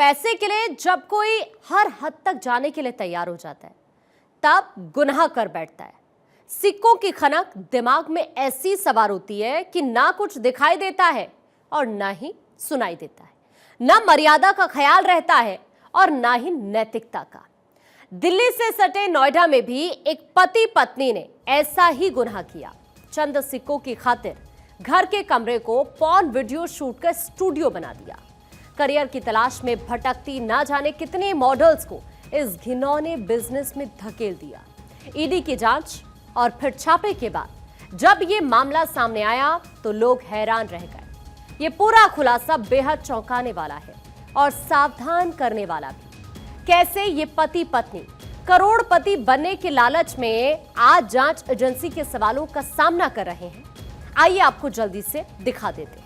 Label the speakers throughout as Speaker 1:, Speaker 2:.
Speaker 1: पैसे के लिए जब कोई हर हद तक जाने के लिए तैयार हो जाता है, तब गुनाह कर बैठता है। सिक्कों की खनक दिमाग में ऐसी सवार होती है कि ना कुछ दिखाई देता है और ना ही सुनाई देता है, ना मर्यादा का ख्याल रहता है और ना ही नैतिकता का। दिल्ली से सटे नोएडा में भी एक पति पत्नी ने ऐसा ही गुनाह किया। चंद सिक्कों की खातिर घर के कमरे को पॉर्न वीडियो शूट कर स्टूडियो बना दिया। करियर की तलाश में भटकती ना जाने कितने मॉडल्स को इस घिनौने बिजनेस में धकेल दिया। ईडी की जांच और फिर छापे के बाद जब ये मामला सामने आया तो लोग हैरान रह गए। ये पूरा खुलासा बेहद चौंकाने वाला है और सावधान करने वाला भी। कैसे ये पति पत्नी करोड़पति बनने के लालच में आज जांच एजेंसी के सवालों का सामना कर रहे हैं, आइए आपको जल्दी से दिखा देते हैं।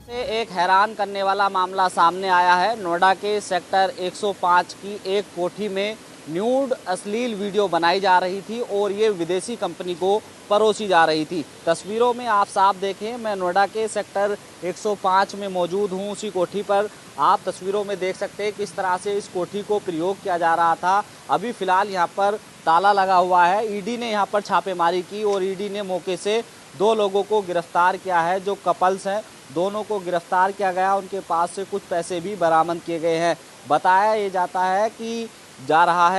Speaker 2: एक हैरान करने वाला मामला सामने आया है। नोएडा के सेक्टर 105 की एक कोठी में न्यूड अश्लील वीडियो बनाई जा रही थी और ये विदेशी कंपनी को परोसी जा रही थी। तस्वीरों में आप साफ देखें, मैं नोएडा के सेक्टर 105 में मौजूद हूँ। उसी कोठी पर आप तस्वीरों में देख सकते हैं किस तरह से इस कोठी को प्रयोग किया जा रहा था। अभी फ़िलहाल यहाँ पर ताला लगा हुआ है। ईडी ने यहाँ पर छापेमारी की और ईडी ने मौके से 2 लोगों को गिरफ्तार किया है। जो कपल्स हैं, दोनों को गिरफ्तार किया गया। उनके पास से कुछ पैसे भी बरामद किए गए हैं। बताया ये जाता है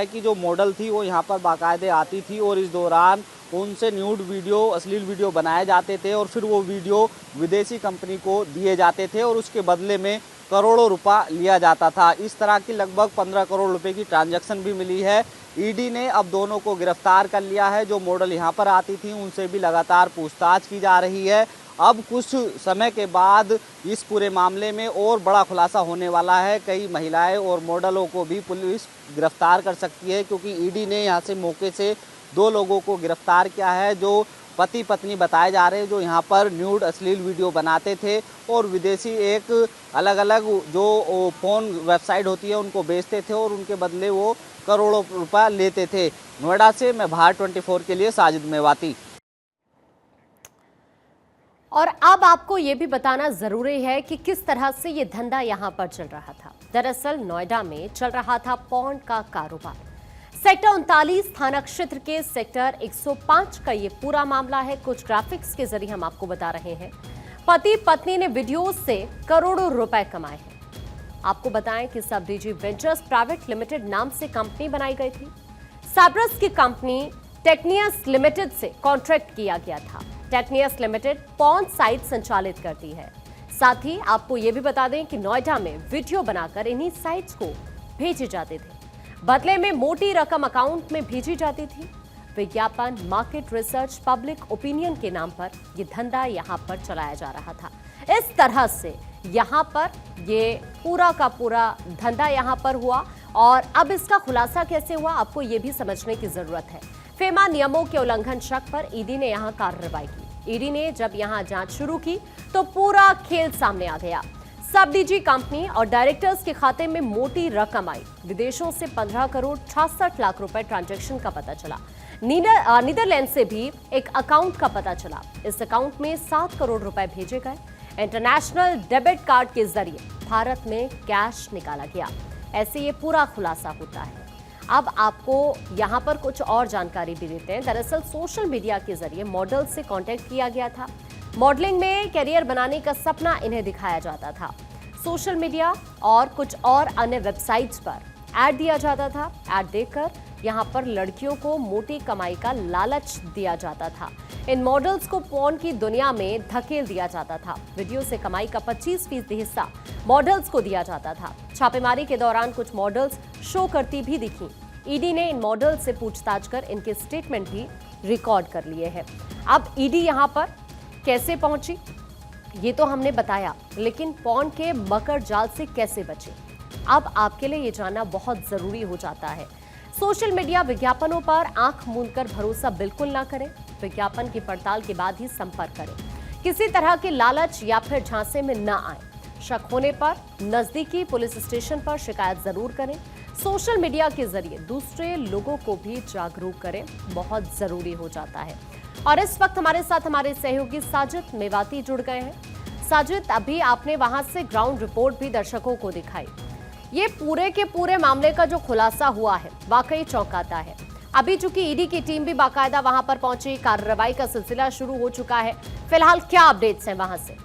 Speaker 2: कि जो मॉडल थी वो यहाँ पर बाकायदे आती थी और इस दौरान उनसे न्यूड वीडियो, अश्लील वीडियो बनाए जाते थे और फिर वो वीडियो विदेशी कंपनी को दिए जाते थे और उसके बदले में करोड़ों रुपया लिया जाता था। इस तरह की लगभग 15 करोड़ रुपए की ट्रांजैक्शन भी मिली है। ईडी ने अब दोनों को गिरफ्तार कर लिया है। जो मॉडल यहाँ पर आती थी उनसे भी लगातार पूछताछ की जा रही है। अब कुछ समय के बाद इस पूरे मामले में और बड़ा खुलासा होने वाला है। कई महिलाएं और मॉडलों को भी पुलिस गिरफ्तार कर सकती है, क्योंकि ईडी ने यहाँ से मौके से 2 लोगों को गिरफ्तार किया है जो पति पत्नी बताए जा रहे हैं, जो यहाँ पर न्यूड अश्लील वीडियो बनाते थे और विदेशी एक अलग अलग जो फ़ोन वेबसाइट होती है उनको बेचते थे और उनके बदले वो करोड़ों रुपया लेते थे। नोएडा से मैं भारत 24 के लिए साजिद मेवाती।
Speaker 1: और अब आपको यह भी बताना जरूरी है कि किस तरह से ये धंधा यहां पर चल रहा था। दरअसल नोएडा में चल रहा था पॉर्न का कारोबार। सेक्टर 39 थाना क्षेत्र के सेक्टर 105 का ये पूरा मामला है। कुछ ग्राफिक्स के जरिए हम आपको बता रहे हैं। पति पत्नी ने वीडियो से करोड़ों रुपए कमाए हैं। आपको बताएं कि सब डीजी वेंचर्स प्राइवेट लिमिटेड नाम से कंपनी बनाई गई थी। साइप्रस की कंपनी टेक्नियस लिमिटेड से कॉन्ट्रैक्ट किया गया था। टेक्नियस लिमिटेड पॉर्न साइट संचालित करती है। साथ ही आपको यह भी बता दें कि नोएडा में वीडियो बनाकर इन्हीं साइट्स को भेजे जाते थे। बदले में मोटी रकम अकाउंट में भेजी जाती थी। विज्ञापन, मार्केट रिसर्च, पब्लिक ओपिनियन के नाम पर यह धंधा यहां पर चलाया जा रहा था। इस तरह से यहां पर ये पूरा का पूरा धंधा यहां पर हुआ। और अब इसका खुलासा कैसे हुआ, आपको यह भी समझने की जरूरत है। फेमा नियमों के उल्लंघन शक पर ईडी ने यहां कार्रवाई की। ईडी ने जब यहां जांच शुरू की तो पूरा खेल सामने आ गया। सब डीजी कंपनी और डायरेक्टर्स के खाते में मोटी रकम आई। विदेशों से 15 करोड़ 66 लाख रुपए ट्रांजैक्शन का पता चला। नीदरलैंड से भी एक अकाउंट का पता चला। इस अकाउंट में 7 करोड़ रुपए भेजे गए। इंटरनेशनल डेबिट कार्ड के जरिए भारत में कैश निकाला गया। ऐसे ये पूरा खुलासा होता है। अब आपको यहाँ पर कुछ और जानकारी भी देते हैं। दरअसल सोशल मीडिया के जरिए मॉडल से कांटेक्ट किया गया था। मॉडलिंग में करियर बनाने का सपना इन्हें दिखाया जाता था। सोशल मीडिया और कुछ और अन्य वेबसाइट्स पर ऐड दिया जाता था। ऐड देकर यहाँ पर लड़कियों को मोटी कमाई का लालच दिया जाता था। इन मॉडल्स को पॉर्न की दुनिया में धकेल दिया जाता था। वीडियो से कमाई का 25% हिस्सा मॉडल्स को दिया जाता था। छापेमारी के दौरान कुछ मॉडल्स शो करती भी दिखी। ईडी ने इन मॉडल्स से पूछताछ कर इनके स्टेटमेंट भी रिकॉर्ड कर लिए हैं। अब ईडी यहाँ पर कैसे पहुंची ये तो हमने बताया, लेकिन पॉर्न के मकर जाल से कैसे बचे, अब आपके लिए ये जानना बहुत जरूरी हो जाता है। सोशल मीडिया विज्ञापनों पर आंख मूंदकर भरोसा बिल्कुल ना करें। विज्ञापन की पड़ताल के बाद ही संपर्क करें। किसी तरह के लालच या फिर झांसे में न आए। शक होने पर नजदीकी पुलिस स्टेशन पर शिकायत जरूर करें। सोशल मीडिया के जरिए दूसरे लोगों को भी जागरूक करें, बहुत जरूरी हो जाता है। और इस वक्त हमारे साथ हमारे सहयोगी साजिद मेवाती जुड़ गए हैं। साजिद, अभी आपने वहां से ग्राउंड रिपोर्ट भी दर्शकों को दिखाई। ये पूरे के पूरे मामले का जो खुलासा हुआ है वाकई चौंकाता है। अभी चूंकि ईडी की टीम भी बाकायदा वहां पर पहुंची, कार्रवाई का सिलसिला शुरू हो चुका है। फिलहाल क्या अपडेट्स हैं वहां से?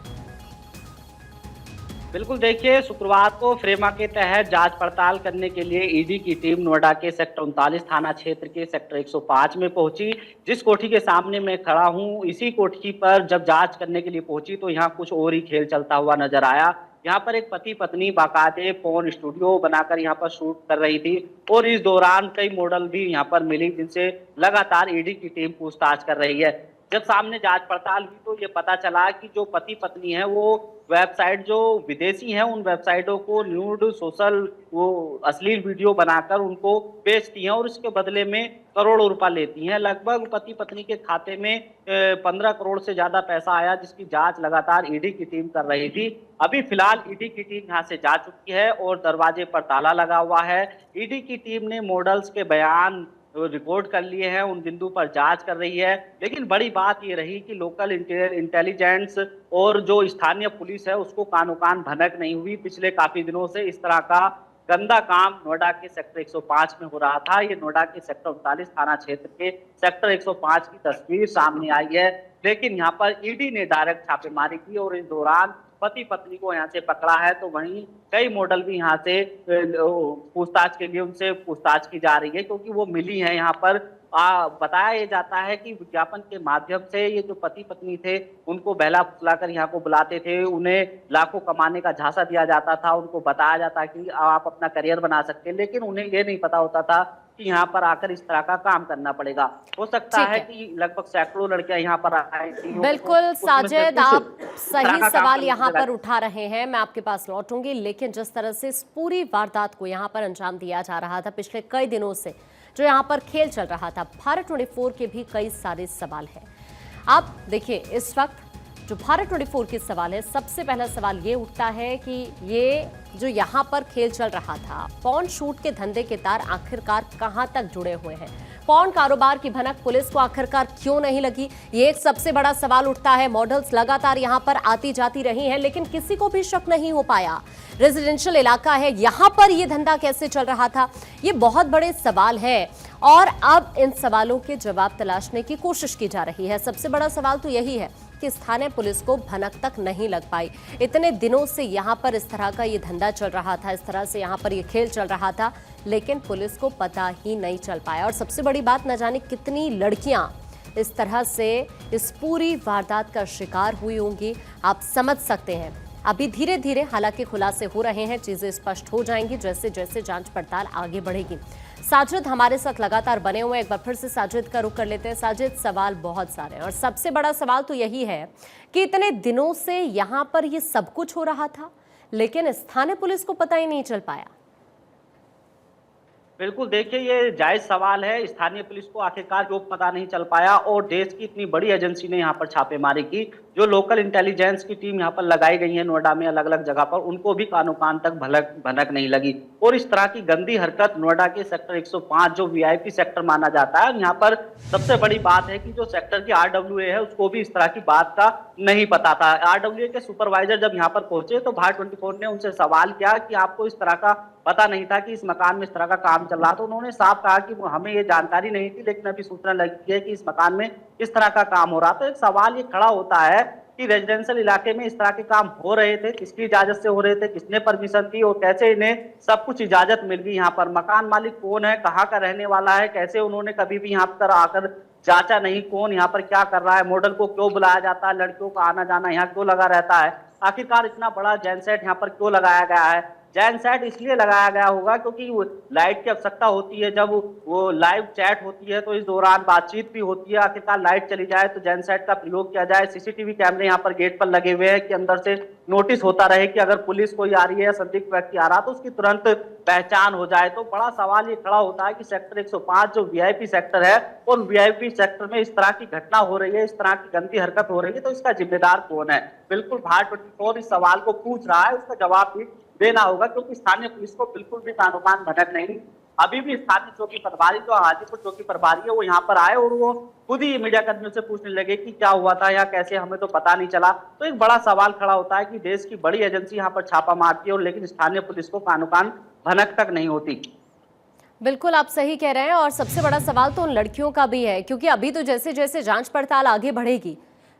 Speaker 3: बिल्कुल, देखिए, शुक्रवार को फ्रेमा के तहत जांच पड़ताल करने के लिए ईडी की टीम नोएडा के सेक्टर 39 थाना क्षेत्र के सेक्टर 105 में पहुंची। जिस कोठी के सामने मैं खड़ा हूं, इसी कोठी पर जब जांच करने के लिए पहुंची तो यहां कुछ और ही खेल चलता हुआ नजर आया। यहाँ पर एक पति पत्नी बाकायदे फोन स्टूडियो बनाकर यहाँ पर शूट कर रही थी और इस दौरान कई मॉडल भी यहाँ पर मिली, जिनसे लगातार ईडी की टीम पूछताछ कर रही है। जब सामने जांच पड़ताल हुई तो ये पता चला कि जो पति पत्नी है वो वेबसाइट जो विदेशी हैं उन वेबसाइटों को न्यूड सोशल वो अश्लील वीडियो बनाकर उनको बेचती हैं और इसके बदले में करोड़ों रुपए लेती हैं। लगभग पति पत्नी के खाते में 15 करोड़ से ज्यादा पैसा आया, जिसकी जांच लगातार ईडी की टीम कर रही थी। अभी फिलहाल ईडी की टीम यहाँ से जा चुकी है और दरवाजे पर ताला लगा हुआ है। ईडी की टीम ने मॉडल्स के बयान रिकॉर्ड कर लिए हैं, उन बिंदु पर जांच कर रही है। लेकिन बड़ी बात ये रही कि लोकल इंटेलिजेंस और जो स्थानीय पुलिस है उसको कानो कान भनक नहीं हुई। पिछले काफी दिनों से इस तरह का गंदा काम नोएडा के सेक्टर 105 में हो रहा था। ये नोएडा के सेक्टर 39 थाना क्षेत्र के सेक्टर 105 की तस्वीर सामने आई है। लेकिन यहाँ पर ईडी ने डायरेक्ट छापेमारी की और इस दौरान पति पत्नी को यहाँ से पकड़ा है, तो वहीं कई मॉडल भी यहाँ से पूछताछ के लिए उनसे पूछताछ की जा रही है, क्योंकि वो मिली है। यहाँ पर बताया ये जाता है कि विज्ञापन के माध्यम से ये जो पति पत्नी थे उनको बहला फुसलाकर यहाँ को बुलाते थे, उन्हें लाखों कमाने का झांसा दिया जाता था, उनको बताया जाता कि आप अपना करियर बना सकते हैं, लेकिन उन्हें ये नहीं पता होता था कि यहाँ पर आकर इस तरह का काम करना पड़ेगा। हो सकता है कि लगभग सैकड़ों लड़कियां यहाँ पर आई थी।
Speaker 1: बिल्कुल साजिद, आप सही सवाल यहाँ पर उठा रहे हैं, मैं आपके पास लौटूंगी। लेकिन जिस तरह से इस पूरी वारदात को यहाँ पर अंजाम दिया जा रहा था पिछले कई दिनों से, जो यहाँ पर खेल चल रहा था, भारत 24 के भी कई सारे सवाल हैं। आप देखिए, इस वक्त जो भारत 24 के सवाल है, सबसे पहला सवाल ये उठता है कि ये जो यहाँ पर खेल चल रहा था, पॉर्न शूट के धंधे के तार आखिरकार कहाँ तक जुड़े हुए हैं? पॉर्न कारोबार की भनक पुलिस को आखिरकार क्यों नहीं लगी? ये एक सबसे बड़ा सवाल उठता है। मॉडल्स लगातार यहाँ पर आती जाती रही हैं, लेकिन किसी को भी शक नहीं हो पाया। रेजिडेंशियल इलाका है, यहाँ पर ये धंधा कैसे चल रहा था? ये बहुत बड़े सवाल है और अब इन सवालों के जवाब तलाशने की कोशिश की जा रही है। सबसे बड़ा सवाल तो यही है कि स्थानीय पुलिस को भनक तक नहीं लग पाई। इतने दिनों से यहाँ पर इस तरह का ये धंधा चल रहा था, इस तरह से यहाँ पर ये खेल चल रहा था, लेकिन पुलिस को पता ही नहीं चल पाया। और सबसे बड़ी बात, न जाने कितनी लड़कियां इस तरह से इस पूरी वारदात का शिकार हुई होंगी। आप समझ सकते हैं। अभी धीरे धीरे हालांकि खुलासे हो रहे हैं, चीजें स्पष्ट हो जाएंगी जैसे जैसे जांच पड़ताल आगे बढ़ेगी। साजिद हमारे साथ लगातार बने हुए, एक बार फिर से साजिद का रुख कर लेते हैं। साजिद, सवाल बहुत सारे हैं और सबसे बड़ा सवाल तो यही है कि इतने दिनों से यहाँ पर ये सब कुछ हो रहा था, लेकिन स्थानीय पुलिस को पता ही नहीं चल पाया।
Speaker 3: बिल्कुल, देखिए, ये जायज सवाल है। स्थानीय पुलिस को आखिरकार क्यों पता नहीं चल पाया और देश की इतनी बड़ी एजेंसी ने यहाँ पर छापेमारी की, जो लोकल इंटेलिजेंस की टीम यहाँ पर लगाई गई है नोएडा में अलग अलग जगह पर, उनको भी कानो कान तक भनक नहीं लगी। और इस तरह की गंदी हरकत नोएडा के सेक्टर 105 जो वीआईपी सेक्टर माना जाता है, यहाँ पर सबसे बड़ी बात है कि जो सेक्टर की आरडब्ल्यूए है उसको भी इस तरह की बात का नहीं पता था। आरडब्ल्यूए के सुपरवाइजर जब यहाँ पर पहुंचे तो भारत 24 ने उनसे सवाल किया कि आपको इस तरह का पता नहीं था कि इस मकान में इस तरह का काम चल रहा था? तो उन्होंने साफ कहा कि हमें ये जानकारी नहीं थी, लेकिन अभी सूचना लगी है कि इस मकान में इस तरह का काम हो रहा था। तो एक सवाल ये खड़ा होता है कि रेजिडेंशियल इलाके में इस तरह के काम हो रहे थे, किसकी इजाजत से हो रहे थे, किसने परमिशन दी और कैसे इन्हें सब कुछ इजाजत मिल गई? यहाँ पर मकान मालिक कौन है, कहाँ का रहने वाला है, कैसे उन्होंने कभी भी यहाँ पर आकर जांचा नहीं कौन यहाँ पर क्या कर रहा है, मॉडल को क्यों बुलाया जाता है, लड़कियों का आना जाना यहाँ क्यों लगा रहता है, आखिरकार इतना बड़ा जेनसेट यहाँ पर क्यों लगाया गया है? जैन सेट इसलिए लगाया गया होगा क्योंकि लाइट की आवश्यकता होती है, जब वो लाइव चैट होती है तो इस दौरान बातचीत भी होती है। आखिरकार लाइट चली जाए तो जैन सेट का प्रयोग किया जाए। सीसीटीवी कैमरे यहाँ पर गेट पर लगे हुए हैं कि अंदर से नोटिस होता रहे कि अगर पुलिस कोई आ रही है, संदिग्ध व्यक्ति आ रहा तो उसकी तुरंत पहचान हो जाए। तो बड़ा सवाल ये खड़ा होता है कि सेक्टर 105 जो वीआईपी सेक्टर है, और वीआईपी सेक्टर में इस तरह की घटना हो रही है, इस तरह की गंदी हरकत हो रही है, तो इसका जिम्मेदार कौन है? बिल्कुल भारत 24 इस सवाल को पूछ रहा है, उसका जवाब भी देना होगा, क्योंकि स्थानीय पुलिस को बिल्कुल भी कानो कान भनक नहीं अभी भी स्थानीय चौकी प्रभारी जो हाजीपुर चौकी प्रभारी है वो यहाँ पर आए और वो खुद ही मीडिया कर्मियों से पूछने लगे कि क्या हुआ था या कैसे, हमें तो पता नहीं चला। तो एक बड़ा सवाल खड़ा होता है कि देश की बड़ी एजेंसी यहाँ पर छापा मारती है और लेकिन स्थानीय पुलिस को कानो कान भनक तक नहीं होती।
Speaker 1: बिल्कुल आप सही कह रहे हैं और सबसे बड़ा सवाल तो उन लड़कियों का भी है, क्योंकि अभी तो जैसे जैसे जांच पड़ताल आगे बढ़ेगी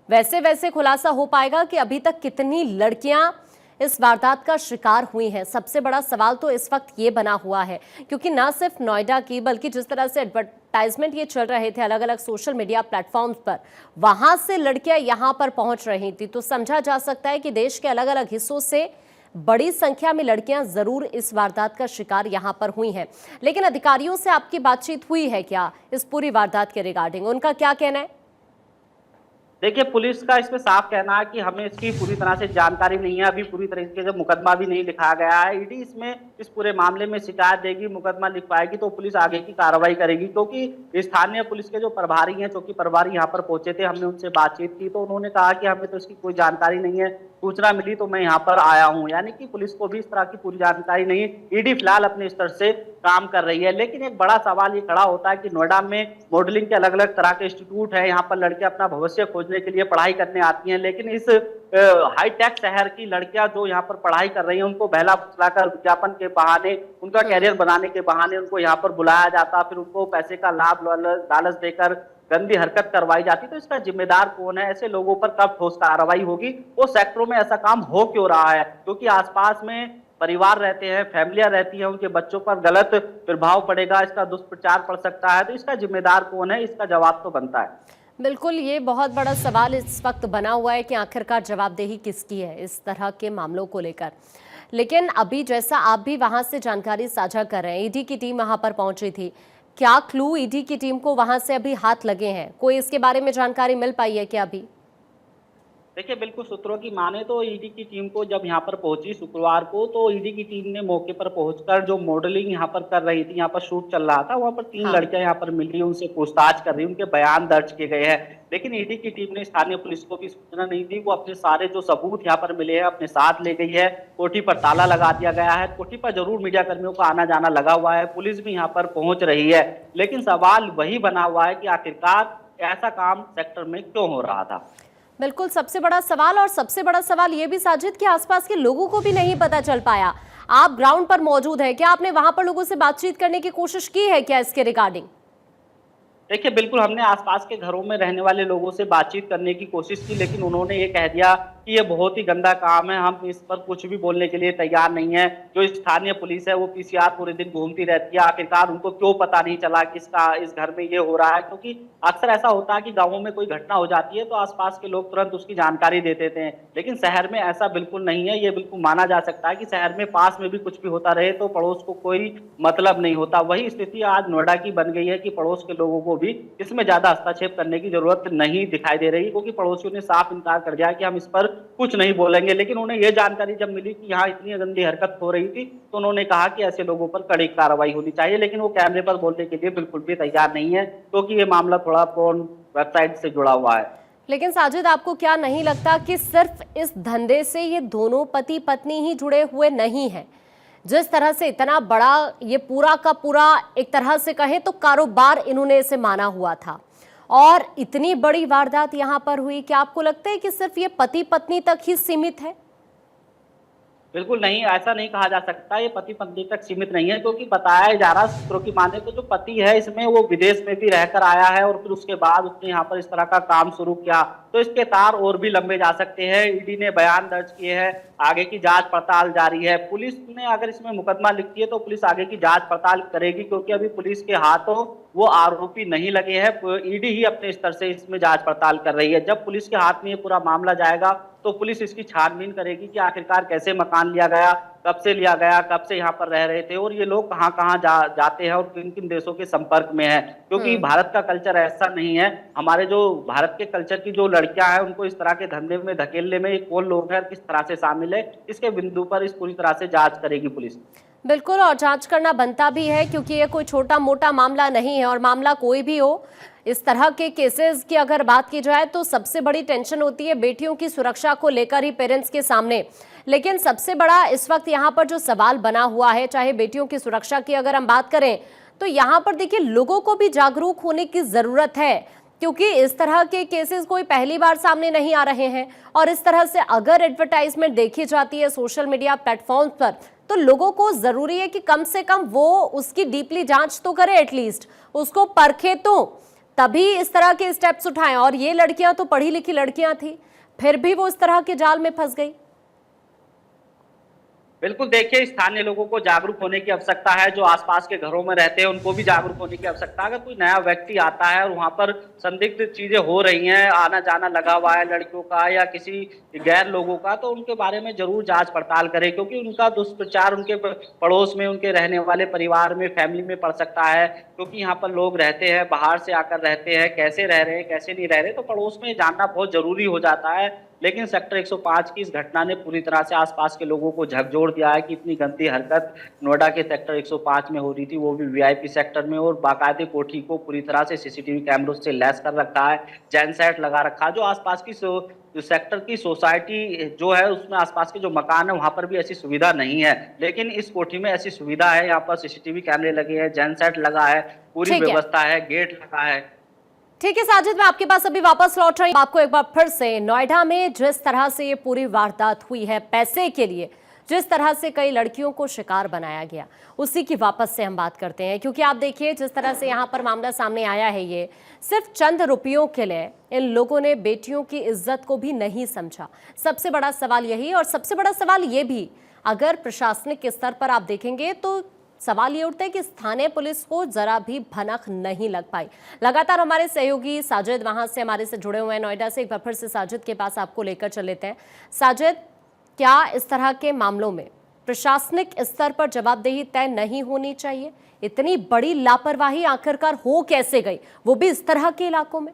Speaker 1: वैसे वैसे खुलासा हो पाएगा कि अभी तक कितनी लड़कियां इस वारदात का शिकार हुई हैं। सबसे बड़ा सवाल तो इस वक्त ये बना हुआ है, क्योंकि ना सिर्फ नोएडा की बल्कि जिस तरह से एडवर्टाइजमेंट ये चल रहे थे अलग अलग सोशल मीडिया प्लेटफॉर्म्स पर, वहां से लड़कियां यहां पर पहुंच रही थी, तो समझा जा सकता है कि देश के अलग अलग हिस्सों से बड़ी संख्या में लड़कियां जरूर इस वारदात का शिकार यहां पर हुई हैं। लेकिन अधिकारियों से आपकी बातचीत हुई है क्या इस पूरी वारदात के रिगार्डिंग? उनका क्या कहना है?
Speaker 3: देखिए, पुलिस का इसमें साफ कहना है कि हमें इसकी पूरी तरह से जानकारी नहीं है। अभी पूरी तरीके से मुकदमा भी नहीं लिखा गया है। ईडी इसमें इस पूरे मामले में शिकायत देगी, मुकदमा लिख पाएगी तो पुलिस आगे की कार्रवाई करेगी। क्योंकि स्थानीय पुलिस के जो प्रभारी हैं, चौकी प्रभारी यहाँ पर पहुंचे थे, हमने उनसे बातचीत की तो उन्होंने कहा कि हमें तो इसकी कोई जानकारी नहीं है, सूचना मिली तो मैं यहाँ पर आया हूँ। यानी कि पुलिस को भी इस तरह की पूरी जानकारी नहीं है। ईडी फिलहाल अपने स्तर से काम कर रही है। लेकिन एक बड़ा सवाल ये खड़ा होता है कि नोएडा में मॉडलिंग के अलग अलग तरह के इंस्टीट्यूट है, यहाँ पर लड़कियां अपना भविष्य खोजने के लिए पढ़ाई करने आती हैं। लेकिन इस हाईटेक शहर की लड़कियां जो यहाँ पर पढ़ाई कर रही हैं, उनको बहला फुसलाकर विज्ञापन के बहाने, उनका कैरियर बनाने के बहाने उनको यहाँ पर बुलाया जाता, फिर उनको पैसे का लाभ लालच देकर गंदी हरकत करवाई जाती। तो इसका जिम्मेदार कौन है? ऐसे लोगों पर कब ठोस कार्रवाई होगी? वो सेक्टरों में ऐसा काम हो क्यों रहा है? क्योंकि आसपास में परिवार रहते हैं, फैमिलियां रहती हैं, उनके बच्चों पर गलत प्रभाव पड़ेगा, इसका दुष्प्रचार पड़ सकता है। तो इसका जिम्मेदार कौन है? इसका जवाब तो बनता है।
Speaker 1: बिल्कुल, ये बहुत बड़ा सवाल इस वक्त बना हुआ है कि आखिरकार जवाबदेही किसकी है इस तरह के मामलों को लेकर। लेकिन अभी जैसा आप भी वहां से जानकारी साझा कर रहे हैं, ईडी की टीम वहां पर पहुंची थी, क्या क्लू ईडी की टीम को वहां से अभी हाथ लगे हैं? कोई इसके बारे में जानकारी मिल पाई है क्या अभी?
Speaker 3: देखिए, बिल्कुल सूत्रों की माने तो ईडी की टीम को जब यहाँ पर पहुंची शुक्रवार को, तो ईडी की टीम ने मौके पर पहुंचकर जो मॉडलिंग यहाँ पर कर रही थी, यहाँ पर शूट चल रहा था, वहाँ पर 3 लड़कियां यहाँ पर मिली, उनसे पूछताछ कर रही, उनके बयान दर्ज किए गए हैं। लेकिन ईडी की टीम ने स्थानीय पुलिस को भी सूचना नहीं दी। वो अपने सारे जो सबूत यहाँ पर मिले हैं अपने साथ ले गई है। कोठी पर ताला लगा दिया गया है। कोठी पर जरूर मीडिया कर्मियों का आना जाना लगा हुआ है, पुलिस भी यहाँ पर पहुंच रही है। लेकिन सवाल वही बना हुआ है कि आखिरकार ऐसा काम सेक्टर में क्यों हो रहा था?
Speaker 1: बिल्कुल, सबसे बड़ा सवाल, और सबसे बड़ा सवाल ये भी साजिद कि आसपास के लोगों को भी नहीं पता चल पाया। आप ग्राउंड पर मौजूद हैं, क्या आपने वहां पर लोगों से बातचीत करने की कोशिश की है क्या इसके रिगार्डिंग?
Speaker 3: देखिए, बिल्कुल हमने आसपास के घरों में रहने वाले लोगों से बातचीत करने की कोशिश की, लेकिन उन्होंने ये कह दिया कि ये बहुत ही गंदा काम है, हम इस पर कुछ भी बोलने के लिए तैयार नहीं है। जो स्थानीय पुलिस है वो पीसीआर पूरे दिन घूमती रहती है, आखिरकार उनको क्यों पता नहीं चला कि इस घर में ये हो रहा है? क्योंकि अक्सर ऐसा होता है कि गाँवों में कोई घटना हो जाती है तो आसपास के लोग तुरंत उसकी जानकारी दे देते हैं, लेकिन शहर में ऐसा बिल्कुल नहीं है। ये बिल्कुल माना जा सकता है कि शहर में पास में भी कुछ भी होता रहे तो पड़ोस को कोई मतलब नहीं होता। वही स्थिति आज नोएडा की बन गई है कि पड़ोस के लोगों को भी इसमें ज्यादा हस्तक्षेप करने की जरूरत नहीं दिखाई दे रही, क्योंकि पड़ोसियों ने साफ इनकार कर दिया कि हम इस पर कुछ नहीं बोलेंगे। लेकिन उन्हें यह जानकारी जब मिली कि यहाँ इतनी गंदी हरकत हो रही थी तो उन्होंने कहा कि ऐसे लोगों पर कड़ी कार्रवाई होनी चाहिए। लेकिन वो कैमरे पर बोलने के लिए बिल्कुल भी तैयार नहीं है, क्योंकि ये मामला थोड़ा पोर्न वेबसाइट से जुड़ा हुआ है।
Speaker 1: लेकिन साजिद, आपको क्या नहीं लगता कि सिर्फ इस धंधे से ये दोनों पति पत्नी ही जुड़े हुए नहीं हैं? जिस तरह से इतना बड़ा ये पूरा का पूरा एक तरह से कहें तो कारोबार इन्होंने इसे माना हुआ था और इतनी बड़ी वारदात यहाँ पर हुई, क्या आपको लगता है कि सिर्फ ये पति पत्नी तक ही सीमित है?
Speaker 3: बिल्कुल नहीं, ऐसा नहीं कहा जा सकता। ये पति पत्नी तक सीमित नहीं है, क्योंकि बताया जा रहा सूत्रों की माने तो जो पति है इसमें वो विदेश में भी रहकर आया है और फिर उसके बाद उसने यहाँ पर इस तरह का काम शुरू किया। तो इसके तार और भी लंबे जा सकते हैं। ईडी ने बयान दर्ज किए हैं, आगे की जांच पड़ताल जारी है। पुलिस ने अगर इसमें मुकदमा लिखती है तो पुलिस आगे की जांच पड़ताल करेगी, क्योंकि अभी पुलिस के हाथों वो आरोपी नहीं लगे हैं। ईडी ही अपने स्तर से इसमें जांच पड़ताल कर रही है। जब पुलिस के हाथ में ये पूरा मामला जाएगा तो पुलिस इसकी छानबीन करेगी कि आखिरकार कैसे मकान लिया गया, कब से लिया गया, कब से यहाँ पर रह रहे थे और ये लोग कहाँ कहाँ जाते हैं और किन किन देशों के संपर्क में है। क्योंकि भारत का कल्चर ऐसा नहीं है। हमारे जो भारत के कल्चर की जो लड़कियां हैं उनको इस तरह के धंधे में धकेलने में कौन लोग हैं, किस तरह से शामिल है, इसके बिंदु पर इस पूरी तरह से जांच करेगी पुलिस।
Speaker 1: बिल्कुल, और जांच करना बनता भी है, क्योंकि ये कोई छोटा मोटा मामला नहीं है और मामला कोई भी हो, इस तरह के केसेस की अगर बात की जाए तो सबसे बड़ी टेंशन होती है बेटियों की सुरक्षा को लेकर ही पेरेंट्स के सामने। लेकिन सबसे बड़ा इस वक्त यहाँ पर जो सवाल बना हुआ है, चाहे बेटियों की सुरक्षा की अगर हम बात करें, तो यहाँ पर देखिए लोगों को भी जागरूक होने की जरूरत है, क्योंकि इस तरह के केसेस कोई पहली बार सामने नहीं आ रहे हैं। और इस तरह से अगर एडवर्टाइजमेंट देखी जाती है सोशल मीडिया प्लेटफॉर्म पर, तो लोगों को जरूरी है कि कम से कम वो उसकी डीपली जांच तो करे, एटलीस्ट उसको परखे, तो तभी इस तरह के स्टेप्स उठाएं। और ये लड़कियां तो पढ़ी लिखी लड़कियां थी, फिर भी वो इस तरह के जाल में फंस गई।
Speaker 3: बिल्कुल, देखिए स्थानीय लोगों को जागरूक होने की आवश्यकता है, जो आसपास के घरों में रहते हैं उनको भी जागरूक होने की आवश्यकता है। अगर कोई नया व्यक्ति आता है और वहां पर संदिग्ध चीजें हो रही हैं, आना जाना लगा हुआ है लड़कियों का या किसी गैर लोगों का, तो उनके बारे में जरूर जांच पड़ताल करें, क्योंकि उनका दुष्प्रचार उनके पड़ोस में, उनके रहने वाले परिवार में, फैमिली में पड़ सकता है। क्योंकि यहाँ पर लोग रहते हैं, बाहर से आकर रहते हैं, कैसे रह रहे हैं कैसे नहीं रह रहे, तो पड़ोस में जानना बहुत जरूरी हो जाता है। लेकिन सेक्टर 105 की इस घटना ने पूरी तरह से आसपास के लोगों को झकझोर दिया है कि इतनी गंदी हरकत नोएडा के सेक्टर 105 में हो रही थी, वो भी वीआईपी सेक्टर में, और बाकायदे कोठी को पूरी तरह से सीसीटीवी कैमरों से लैस कर रखा है, चैन सेट लगा रखा है। जो आसपास की जो सेक्टर की सोसाइटी जो है उसमें आसपास के जो मकान है वहां पर भी ऐसी सुविधा नहीं है, लेकिन इस कोठी में ऐसी सुविधा है। यहाँ पर सीसीटीवी कैमरे लगे हैं, चैन सेट लगा है, पूरी व्यवस्था है, गेट लगा है।
Speaker 1: ठीक है साजिद, मैं आपके पास अभी वापस लौट रही हूं। आपको एक बार फिर से नोएडा में जिस तरह से ये पूरी वारदात हुई है, पैसे के लिए जिस तरह से कई लड़कियों को शिकार बनाया गया, उसी की वापस से हम बात करते हैं। क्योंकि आप देखिए जिस तरह से यहाँ पर मामला सामने आया है, ये सिर्फ चंद रुपयों के लिए इन लोगों ने बेटियों की इज्जत को भी नहीं समझा। सबसे बड़ा सवाल यही, और सबसे बड़ा सवाल ये भी, अगर प्रशासनिक स्तर पर आप देखेंगे तो सवाल ये उठता है कि स्थानीय पुलिस को जरा भी भनक नहीं लग पाई। लगातार हमारे सहयोगी साजिद वहां से हमारे से जुड़े हुए हैं नोएडा से। एक बार फिर से साजिद के पास आपको लेकर चल लेते हैं। साजिद, क्या इस तरह के मामलों में प्रशासनिक स्तर पर जवाबदेही तय नहीं होनी चाहिए? इतनी बड़ी लापरवाही आखिरकार हो कैसे गई, वो भी इस तरह के इलाकों में?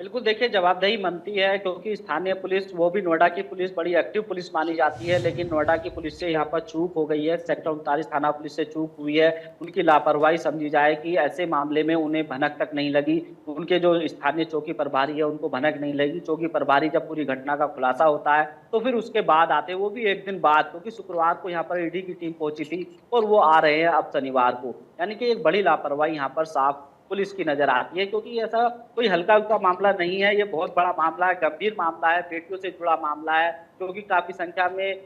Speaker 3: बिल्कुल, देखिए जवाबदेही बनती है, क्योंकि स्थानीय पुलिस, वो भी नोएडा की पुलिस बड़ी एक्टिव पुलिस मानी जाती है, लेकिन नोएडा की पुलिस से यहाँ पर चूक हो गई है। सेक्टर 39 थाना पुलिस से चूक हुई है, उनकी लापरवाही समझी जाए कि ऐसे मामले में उन्हें भनक तक नहीं लगी। उनके जो स्थानीय चौकी प्रभारी है उनको भनक नहीं लगी। चौकी प्रभारी जब पूरी घटना का खुलासा होता है तो फिर उसके बाद आते, वो भी एक दिन बाद, क्योंकि शुक्रवार को यहाँ पर ईडी की टीम पहुंची थी और वो आ रहे हैं अब शनिवार को। यानी कि एक बड़ी लापरवाही यहाँ पर साफ पुलिस की नजर आती है, क्योंकि ऐसा कोई हल्का हल्का मामला नहीं है, ये बहुत बड़ा मामला है, गंभीर मामला है, बेटियों से जुड़ा मामला है। क्योंकि काफी संख्या में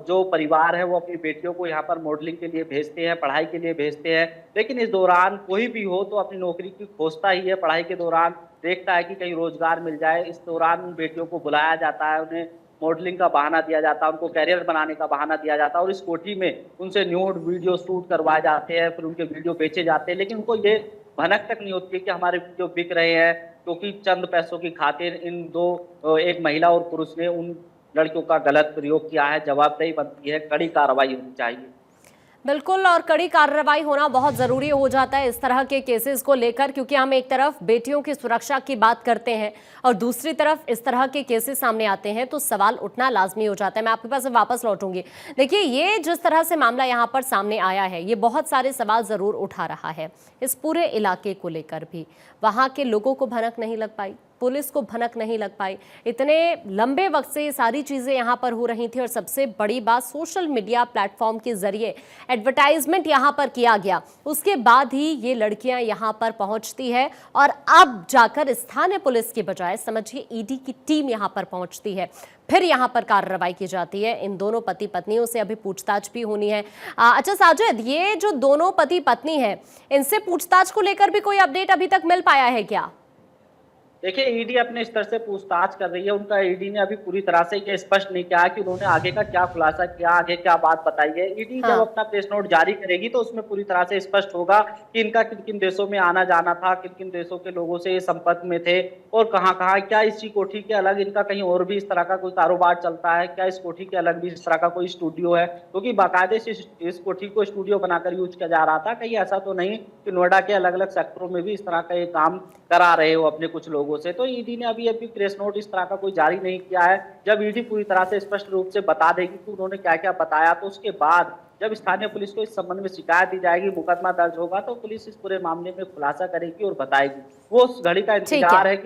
Speaker 3: जो परिवार है वो अपनी बेटियों को यहाँ पर मॉडलिंग के लिए भेजते हैं, पढ़ाई के लिए भेजते हैं, लेकिन इस दौरान कोई भी हो तो अपनी नौकरी की खोजता ही है। पढ़ाई के दौरान देखता है कि कहीं रोजगार मिल जाए, इस दौरान उन बेटियों को बुलाया जाता है, उन्हें मॉडलिंग का बहाना दिया जाता है, उनको कैरियर बनाने का बहाना दिया जाता है, और इस कोठी में उनसे न्यूड वीडियो शूट करवाए जाते हैं, फिर उनके वीडियो बेचे जाते हैं। लेकिन उनको ये भनक तक नहीं होती है कि हमारे वीडियो बिक रहे हैं, क्योंकि चंद पैसों की खातिर इन दो, एक महिला और पुरुष ने उन लड़कियों का गलत प्रयोग किया है। जवाबदेही बनती है, कड़ी कार्रवाई होनी चाहिए।
Speaker 1: बिल्कुल, और कड़ी कार्रवाई होना बहुत जरूरी हो जाता है इस तरह के केसेस को लेकर, क्योंकि हम एक तरफ बेटियों की सुरक्षा की बात करते हैं और दूसरी तरफ इस तरह के केसेस सामने आते हैं, तो सवाल उठना लाजमी हो जाता है। मैं आपके पास वापस लौटूंगी। देखिए, ये जिस तरह से मामला यहाँ पर सामने आया है, ये बहुत सारे सवाल जरूर उठा रहा है इस पूरे इलाके को लेकर भी। वहां के लोगों को भनक नहीं लग पाई, पुलिस को भनक नहीं लग पाई, इतने लंबे वक्त से ये सारी चीजें यहाँ पर हो रही थी। और सबसे बड़ी बात, सोशल मीडिया प्लेटफॉर्म के जरिए एडवर्टाइजमेंट यहाँ पर किया गया, उसके बाद ही ये लड़कियां यहाँ पर पहुंचती है, और अब जाकर स्थानीय पुलिस की बजाय समझिए ईडी की टीम यहाँ पर पहुंचती है, फिर यहाँ पर कार्रवाई की जाती है। इन दोनों पति पत्नियों से अभी पूछताछ भी होनी है। अच्छा साजिद, ये जो दोनों पति पत्नी हैं, इनसे पूछताछ को लेकर भी कोई अपडेट अभी तक मिल पाया है क्या?
Speaker 3: देखिए, ईडी अपने स्तर से पूछताछ कर रही है। उनका ईडी ने अभी पूरी तरह से ये स्पष्ट नहीं किया कि उन्होंने आगे का क्या खुलासा किया, आगे क्या बात बताई है। ईडी जब अपना प्रेस नोट जारी करेगी तो उसमें पूरी तरह से स्पष्ट होगा कि इनका किन किन देशों में आना जाना था, किन किन देशों के लोगों से संपर्क में थे, और कहाँ कहाँ, क्या इसी कोठी के अलग इनका कहीं और भी इस तरह का कोई कारोबार चलता है, क्या इस कोठी के अलग भी इस तरह का कोई स्टूडियो है, क्योंकि बाकायदे से इस कोठी को स्टूडियो बनाकर यूज किया जा रहा था। कहीं ऐसा तो नहीं कि नोएडा के अलग अलग सेक्टरों में भी इस तरह का ये काम करा रहे हो अपने कुछ लोगों से। तो ईडी ने अभी प्रेस नोट इस तरह का कोई जारी नहीं किया है। जब ईडी पूरी तरह से स्पष्ट रूप से बता देगी कि उन्होंने क्या क्या बताया, तो उसके बाद जब स्थानीय पुलिस को इस संबंध में शिकायत दी जाएगी, मुकदमा दर्ज होगा, तो पुलिस इस पूरे मामले में खुलासा करेगी और बताएगी। वो उस घड़ी का इंतजार है कि